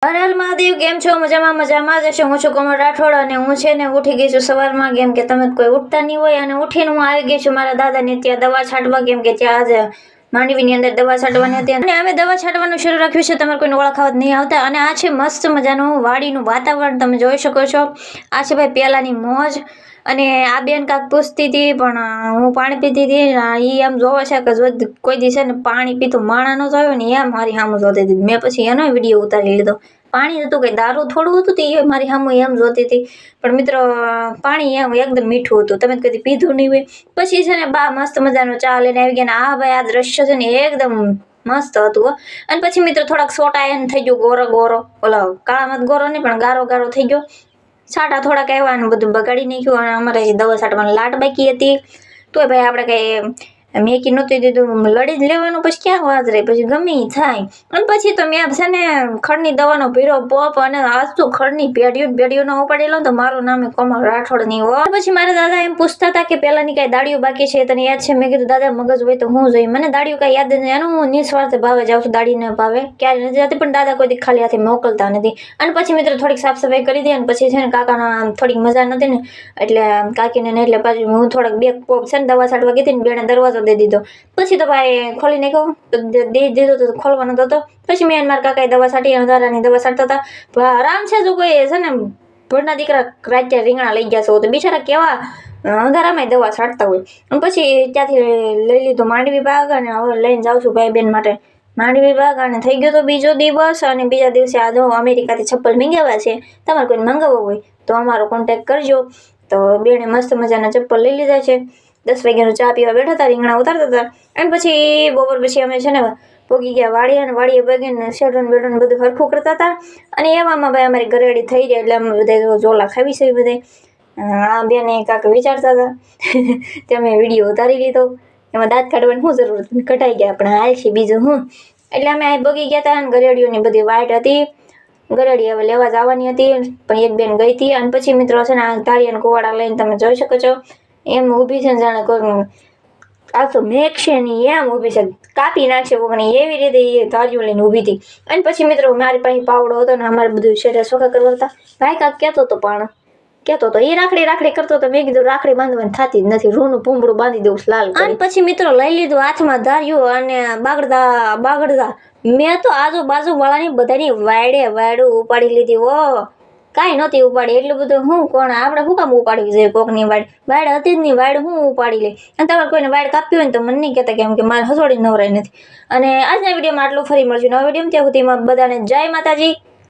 હર હર મહાદેવ, કેમ છો? મજામાં મજામાં જ હશો. હું છું કોમલ રાઠોડ અને હું છે ને ઉઠી ગઈ છું સવારમાં, કેમ કે તમે કોઈ ઉઠતા નહીં હોય. અને ઉઠીને હું આવી ગઈ છું મારા દાદાને ત્યાં દવા છાંટવા, કેમ કે ત્યાં આજે માંડવીની અંદર દવા છાંટવાની હતી અને અમે દવા છાંટવાનું શરૂ રાખ્યું છે. તમારે કોઈને ઓળખાવા નહીં આવતા. અને આ છે મસ્ત મજાનું વાડીનું વાતાવરણ, તમે જોઈ શકો છો. આ છે ભાઈ પેલાની મોજ. અને આ બેન કાંક પૂછતી હતી પણ હું પાણી પીતી હતી. એ એમ જોવે છે કે કોઈ દિવસે ને પાણી પીતું માણા ન જોયું ને એમ મારી સામું જોતી હતી. મેં પછી એનો વિડીયો ઉતારી લીધો. પાણી હતું કંઈ દારૂ થોડું હતું તે એ મારી સામું એમ જોતી હતી. પણ મિત્રો પાણી એમ એકદમ મીઠું હતું. તમે કદી પીધું નહીં હોય. પછી છે ને બા મસ્ત મજાનો ચા લઈને આવી ગયા ને આ ભાઈ આ દ્રશ્ય છે ને એકદમ મસ્ત હતું. અને પછી મિત્રો થોડાક સોટા એમ થઈ ગયો ગોરો ગોરો, ઓલા કાળામાં ગોરો નહીં પણ ગારો ગારો થઈ ગયો. છાંટા થોડાક આવ્યા અને બધું બગાડી નાખ્યું. અને અમારે દવા છાંટવાની લાટ બાકી હતી તોય ભાઈ આપણે કંઈ મેકી નહોતી દીધું. લડી જ લેવાનું, પછી ક્યાં વાત રહે, પછી ગમે એ થાય. અને પછી તો મેં છે ને ખડની દવાનો ભીરો પોપ અને આજ તો ખડની પેઢીઓ ન ઉપાડેલો તો મારું નામ કોમલ રાઠોડ નહીં હોય. પછી મારા દાદા એમ પૂછતા હતા કે પેલાની કાંઈ દાડીઓ બાકી છે તને યાદ છે? મેં કીધું દાદા મગજ હોય તો હું જોઈ, મને દાડીઓ કાંઈ યાદ નથી. એનું હું નિસ્વાર્થ ભાવે જાઉં છું, દાડી ન ભાવે ક્યારે નથી જતી, પણ દાદા કોઈ ખાલી હાથે મોકલતા નથી. અને પછી મિત્રો થોડીક સાફ સફાઈ કરી દે. અને પછી છે ને કાકાના થોડીક મજા નથી ને એટલે કાકીને ને એટલે પાછી હું થોડાક બે કોપ છે ને દવા છાંટવા ગઈ હતી ને બેને દરવાજો દઈ દીધો. પછી તો ભાઈ ખોલી નાખ્યો, દઈ દીધો તો ખોલવાનો હતો. પછી મેં મારા કાકાએ દવા છાંટી, અંધારાની દવા છાંટતા હતા. આરામ છે જો કોઈ છે ને ભોરના દીકરા રાત્યા રીંગણા લઈ ગયા છે તો બિચારા કેવા અંધારામાં દવા છાંટતા હોય. અને પછી ત્યાંથી લઈ લીધો માંડવી બાગ અને હવે લઈને જાઉં છું ભાઈ બેન માટે માંડવી બાગ. અને થઈ ગયો તો બીજો દિવસ. અને બીજા દિવસે આ જો અમેરિકાથી ચપ્પલ મંગાવ્યા છે. તમારે કોઈને મંગાવવું હોય તો અમારો કોન્ટેક્ટ કરજો. તો બેને મસ્ત મજાના ચપ્પલ લઈ લીધા છે. 10 વાગ્યાનું ચા પીવા બેઠા હતા, રીંગણા ઉતારતા હતા. અને પછી બપોર પછી અમે છે ને પોગી ગયા વાડીએ. અને વાડીએ બગીને શેડોન બેડોન બધું હરખું કરતા હતા. અને એવામાં ભાઈ અમારી ઘરેડી થઈ જાય એટલે અમે બધા ઝોલા ખાવી છે. બધા આ બેને કાંક વિચારતા હતા તે અમે વિડીયો ઉતારી લીધો. એમાં દાંત કાઢવાની શું જરૂર હતી, કઢાઈ ગયા આપણે હાલ છે બીજું હું. એટલે અમે આ બગી ગયા હતા. અને ઘરેડીઓની બધી વાઈટ હતી. ઘરેડી હવે લેવા જવાની હતી પણ એક બેન ગઈ હતી. અને પછી મિત્રો છે ને આ ધારિયાના કુવાડા લઈને તમે જોઈ શકો છો એમ ઊભી છે ને જાણે કોઈ આ તો મેકશે નહીં એમ ઊભી છે, કાપી નાખશે કોકને એવી રીતે એ ધારીઓ લઈને ઊભી હતી. અને પછી મિત્રો મારી પાસે પાવડો હતો ને અમારે બધું શેઠે સોખા કરવા હતા. ભાઈ કાંક કહેતો હતો પણ કહેતો હતો એ રાખડી કરતો હતો. મેં કીધું રાખડી બાંધવાની થતી જ નથી, રૂનું ભૂંબડું બાંધી દઉં લાલ. અને પછી મિત્રો લઈ લીધું હાથમાં ધાર્યું અને બાગડતા મેં તો આજુબાજુ વાળાની બધાની વાયડું ઉપાડી લીધી. ઓ કાંઈ નહોતી ઉપાડી એટલું બધું. હું કોણ આપણે શું કામ ઉપાડવી જોઈએ કોકની વાડ હતી જ નહીં, વાડ હું ઉપાડી લઈ. અને તમારે કોઈને વાડ કાપી હોય ને તો મને નહીં કહેતા, કેમ કે મારે હસોડી નવરાય નથી. અને આજના વિડીયોમાં આટલું. ફરી મળશું નવા વિડીયોમાં. ત્યાં સુધીમાં બધાને જય માતાજી.